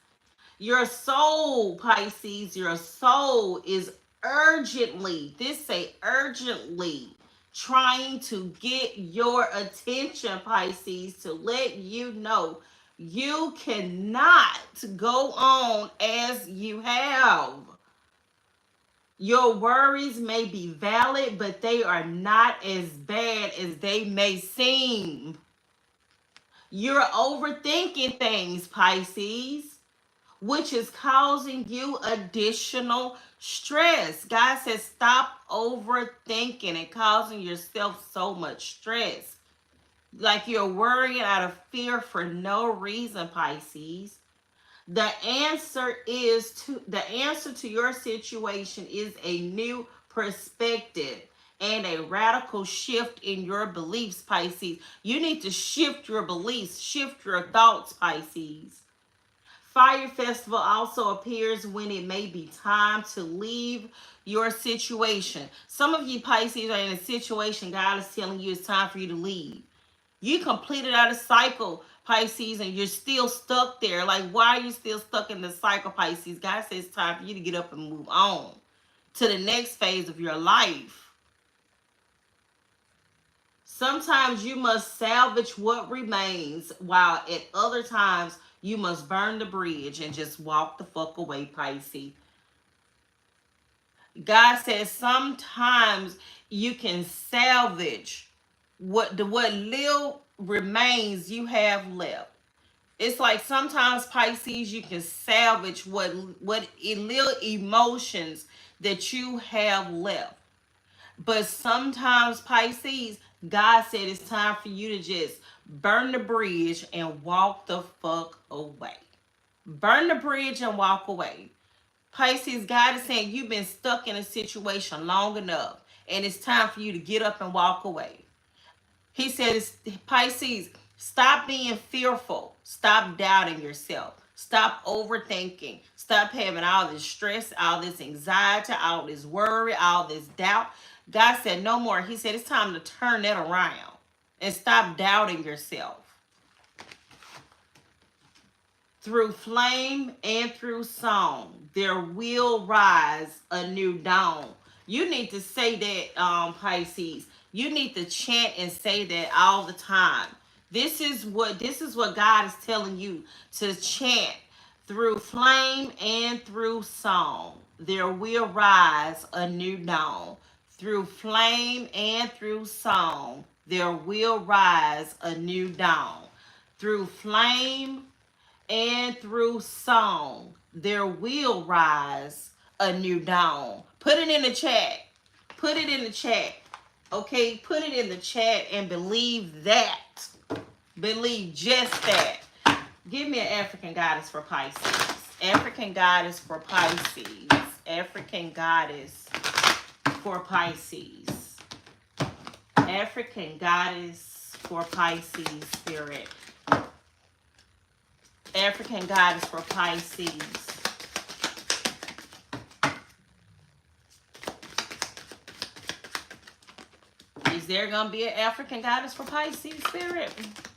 S1: Your soul, Pisces, your soul is urgently, this say urgently, trying to get your attention, Pisces, to let you know you cannot go on as you have. Your worries may be valid, but they are not as bad as they may seem. You're overthinking things, Pisces, which is causing you additional stress. God says stop overthinking and causing yourself so much stress. Like you're worrying out of fear for no reason, Pisces. The answer to your situation is a new perspective and a radical shift in your beliefs, Pisces. You need to shift your beliefs, shift your thoughts, Pisces. Fire Festival also appears when it may be time to leave your situation. Some of you Pisces are in a situation God is telling you it's time for you to leave. You completed out a cycle, Pisces, and you're still stuck there. Like, why are you still stuck in the cycle, Pisces? God says it's time for you to get up and move on to the next phase of your life. Sometimes you must salvage what remains, while at other times you must burn the bridge and just walk the fuck away, Pisces. God says sometimes you can salvage what little remains you have left. It's like sometimes, Pisces, you can salvage what little emotions that you have left. But sometimes, Pisces, God said it's time for you to just burn the bridge and walk the fuck away. Burn the bridge and walk away. Pisces, God is saying you've been stuck in a situation long enough, and it's time for you to get up and walk away. He says, Pisces, stop being fearful. Stop doubting yourself. Stop overthinking. Stop having all this stress, all this anxiety, all this worry, all this doubt. God said, no more. He said, it's time to turn that around and stop doubting yourself. Through flame and through song, there will rise a new dawn. You need to say that, Pisces. You need to chant and say that all the time. This is what God is telling you to chant. Through flame and through song, there will rise a new dawn. Through flame and through song, there will rise a new dawn. Through flame and through song, there will rise a new dawn. Put it in the chat. Put it in the chat. Okay, put it in the chat and believe that. Believe just that. Give me an African goddess for Pisces. African goddess for Pisces. African goddess for Pisces. African goddess for Pisces spirit. African goddess for Pisces. Is there going to be an African goddess for Pisces spirit?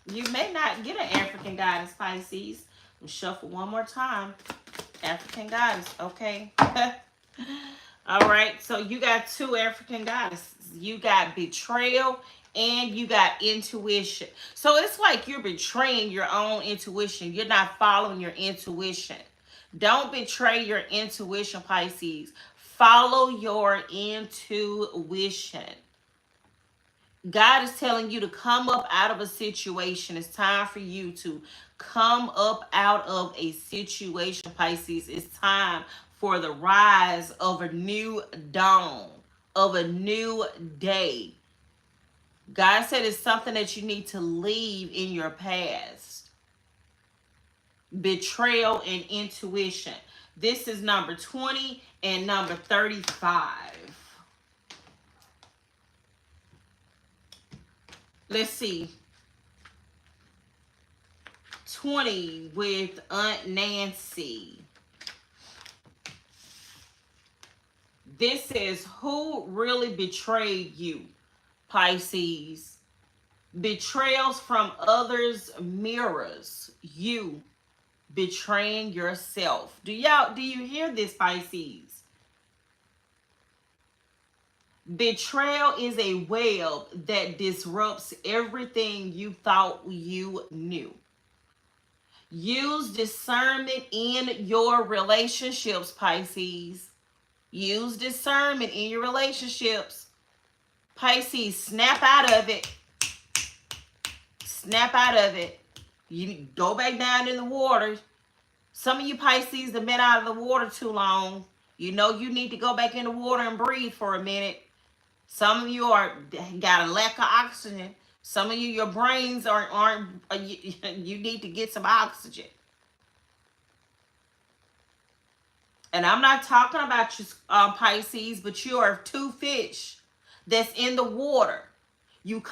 S1: You may not get an African goddess, Pisces. We'll shuffle one more time. African goddess, okay. All right, so you got two African goddesses. You got betrayal and you got intuition. So it's like you're betraying your own intuition. You're not following your intuition. Don't betray your intuition, Pisces. Follow your intuition. God is telling you to come up out of a situation. It's time for you to come up out of a situation, Pisces. It's time for the rise of a new dawn, of a new day. God said it's something that you need to leave in your past. Betrayal and intuition. This is number 20 and number 35. Let's see. 20 with Aunt Nancy. This is who really betrayed you, Pisces. Betrayals from others mirrors you betraying yourself. Do you hear this, Pisces? Betrayal is a web that disrupts everything you thought you knew. Use discernment in your relationships, Pisces. Use discernment in your relationships. Pisces, snap out of it. Snap out of it. You go back down in the water. Some of you Pisces have been out of the water too long. You know you need to go back in the water and breathe for a minute. Some of you got a lack of oxygen. Some of you, your brains aren't you need to get some oxygen. And I'm not talking about you, Pisces, but you are two fish that's in the water. You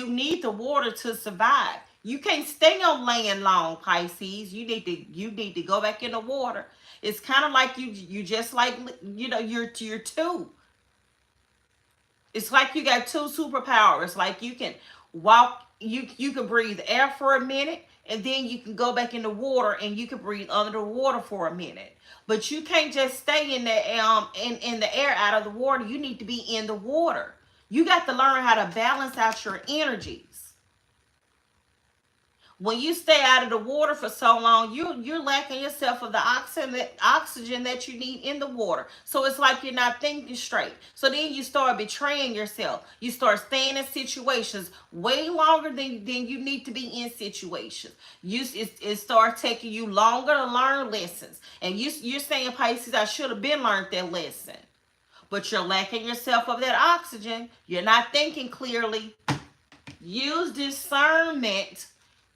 S1: need the water to survive. You can't stay on land long, Pisces. You need to go back in the water. It's kind of like you just like you're two. It's like you got two superpowers. Like you can walk, you can breathe air for a minute, and then you can go back in the water and you can breathe under the water for a minute. But you can't just stay in the air out of the water. You need to be in the water. You got to learn how to balance out your energies. When you stay out of the water for so long, you're lacking yourself of the oxygen that you need in the water. So it's like you're not thinking straight. So then you start betraying yourself. You start staying in situations way longer than you need to be in situations. It starts taking you longer to learn lessons. And you're saying, Pisces, I should have been learned that lesson. But you're lacking yourself of that oxygen. You're not thinking clearly. Use discernment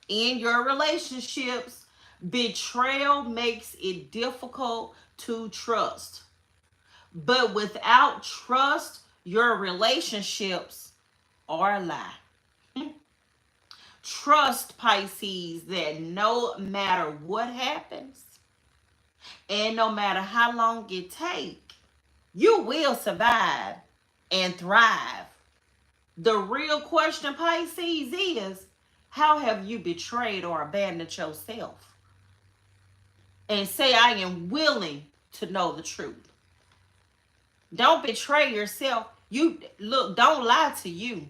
S1: in your relationships. Betrayal makes it difficult to trust. But without trust, your relationships are a lie. Trust, Pisces, that no matter what happens and no matter how long it takes, you will survive and thrive. The real question, Pisces, is how have you betrayed or abandoned yourself? And say, I am willing to know the truth. Don't betray yourself. Don't lie to you.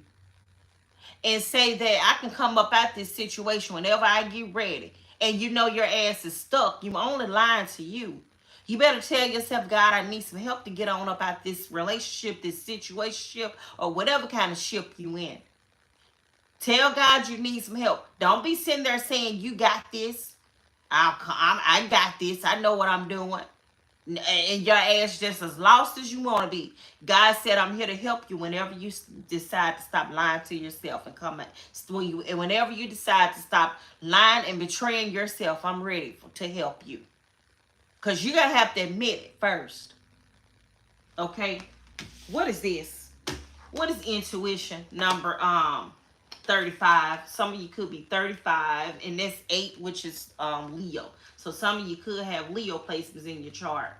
S1: And say that I can come up out this situation whenever I get ready. And you know your ass is stuck. You're only lying to you. You better tell yourself, God, I need some help to get on up out this relationship, this situation, or whatever kind of ship you in. Tell God you need some help. Don't be sitting there saying, you got this. I got this. I know what I'm doing. And your ass just as lost as you want to be. God said, I'm here to help you whenever you decide to stop lying to yourself and whenever you decide to stop lying and betraying yourself, I'm ready to help you. Because you're going to have to admit it first. Okay? What is this? What is intuition number 35? Some of you could be 35, and that's 8, which is Leo. So some of you could have Leo placements in your chart.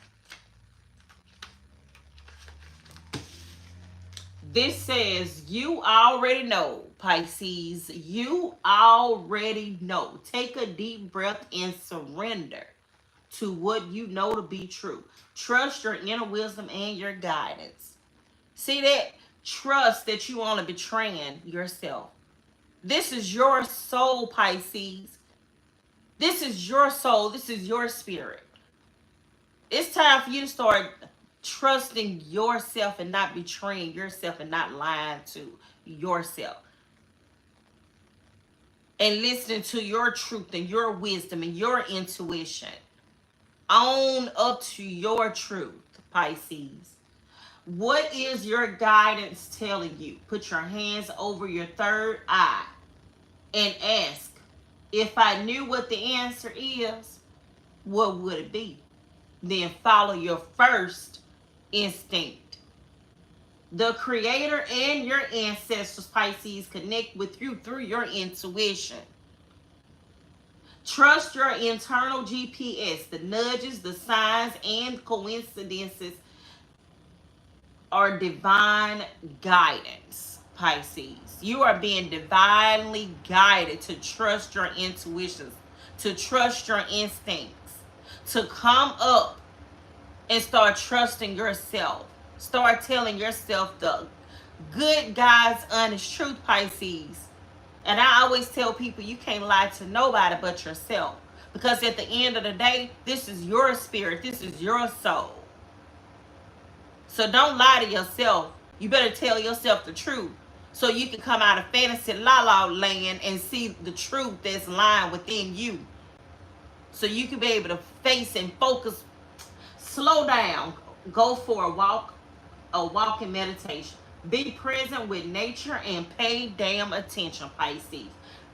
S1: This says, you already know, Pisces. You already know. Take a deep breath and surrender to what you know to be true. Trust your inner wisdom and your guidance. See that? Trust that you aren't betraying yourself. This is your soul, Pisces. This is your soul. This is your spirit. It's time for you to start trusting yourself and not betraying yourself and not lying to yourself. And listening to your truth and your wisdom and your intuition. Own up to your truth, Pisces. What is your guidance telling you? Put your hands over your third eye and ask, if I knew what the answer is, what would it be? Then follow your first instinct. The Creator and your ancestors, Pisces, connect with you through your intuition. Trust your internal GPS. The nudges, the signs, and coincidences are divine guidance, Pisces. You are being divinely guided to trust your intuitions, to trust your instincts, to come up and start trusting yourself. Start telling yourself the good, God's honest truth, Pisces. And I always tell people, you can't lie to nobody but yourself. Because at the end of the day, this is your spirit. This is your soul. So don't lie to yourself. You better tell yourself the truth so you can come out of fantasy la land and see the truth that's lying within you. So you can be able to face and focus. Slow down. Go for a walk in meditation. Be present with nature and pay damn attention, Pisces.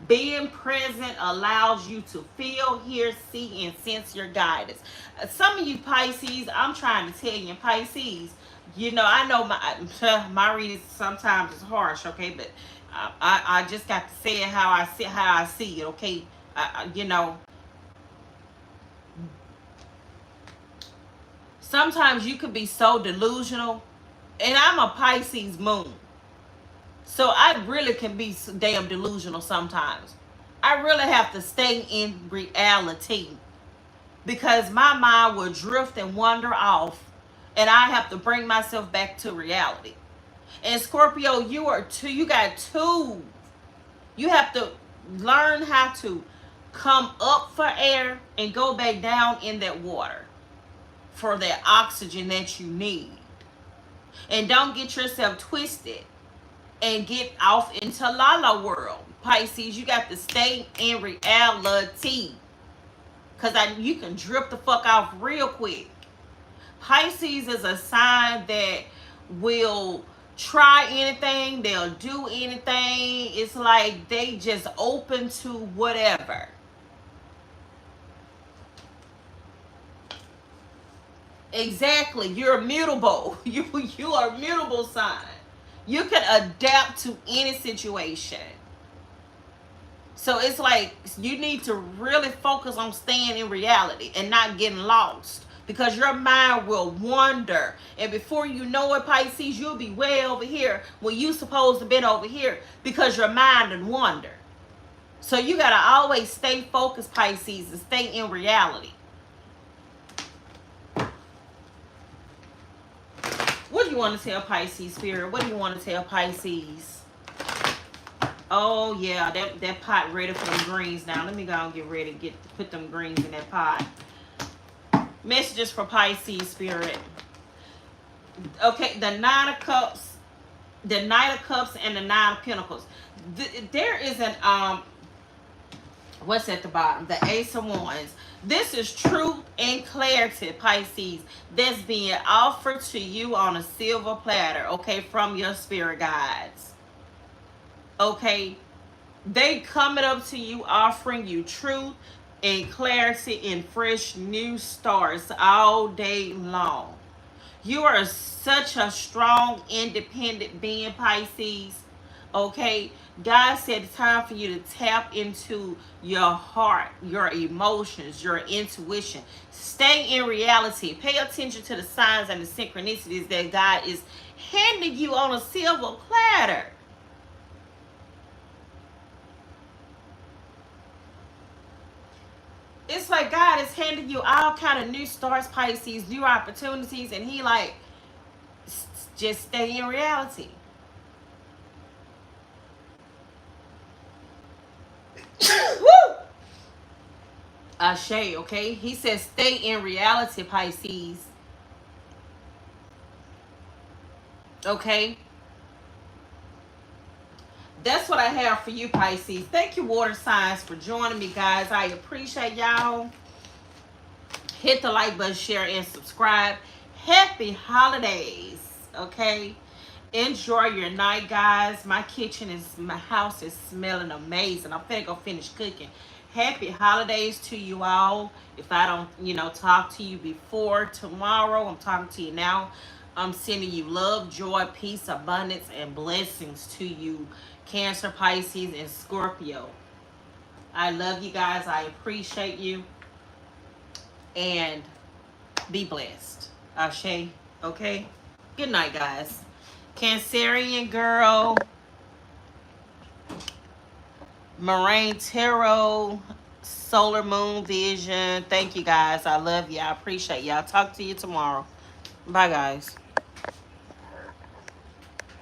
S1: Being present allows you to feel, hear, see, and sense your guidance. Some of you Pisces, I'm trying to tell you, Pisces, you know, I know my reading sometimes is harsh, okay, but I just got to say it how I see it, okay. You know, sometimes you could be so delusional, and I'm a Pisces moon, so I really can be damn delusional sometimes. I really have to stay in reality because my mind will drift and wander off, and I have to bring myself back to reality. And Scorpio, you got two. You have to learn how to come up for air and go back down in that water for that oxygen that you need. And don't get yourself twisted and get off into Lala world. Pisces, you got to stay in reality. Because you can drip the fuck off real quick. Pisces is a sign that will try anything. They'll do anything. It's like they just open to whatever. Exactly. You're mutable. You are a mutable sign. You can adapt to any situation. So it's like you need to really focus on staying in reality and not getting lost, because your mind will wander. And before you know it, Pisces, you'll be way over here when you supposed to been over here because your mind and wander. So you got to always stay focused, Pisces, and stay in reality. What do you want to tell Pisces, Spirit? What do you want to tell Pisces? Oh, yeah, that pot ready for them greens now. Let me go and get ready to put them greens in that pot. Messages for Pisces, Spirit. Okay, the Nine of Cups, the Knight of Cups, and the Nine of Pentacles. There is an, what's at the bottom? The Ace of Wands. This is truth and clarity, Pisces, that's being offered to you on a silver platter, okay, from your spirit guides. Okay, they coming up to you offering you truth and clarity and fresh new starts all day long. You are such a strong, independent being, Pisces. Okay, God said it's time for you to tap into your heart, your emotions, your intuition. Stay in reality. Pay attention to the signs and the synchronicities that God is handing you on a silver platter. It's like God is handing you all kind of new starts, Pisces, new opportunities, and he like, just stay in reality. Woo! Ashe, okay? He says stay in reality, Pisces. Okay? That's what I have for you, Pisces. Thank you, water signs, for joining me, guys. I appreciate y'all. Hit the like button, share, and subscribe. Happy holidays, okay? Enjoy your night, guys. My house is smelling amazing. I'm finna go finish cooking. Happy holidays to you all. If I don't, talk to you before tomorrow, I'm talking to you now. I'm sending you love, joy, peace, abundance, and blessings to you, Cancer, Pisces, and Scorpio. I love you guys. I appreciate you. And be blessed. Ashe, okay? Good night, guys. Cancerian girl. Moraine Tarot. Solar Moon Vision. Thank you, guys. I love you. I appreciate you. I'll talk to you tomorrow. Bye, guys.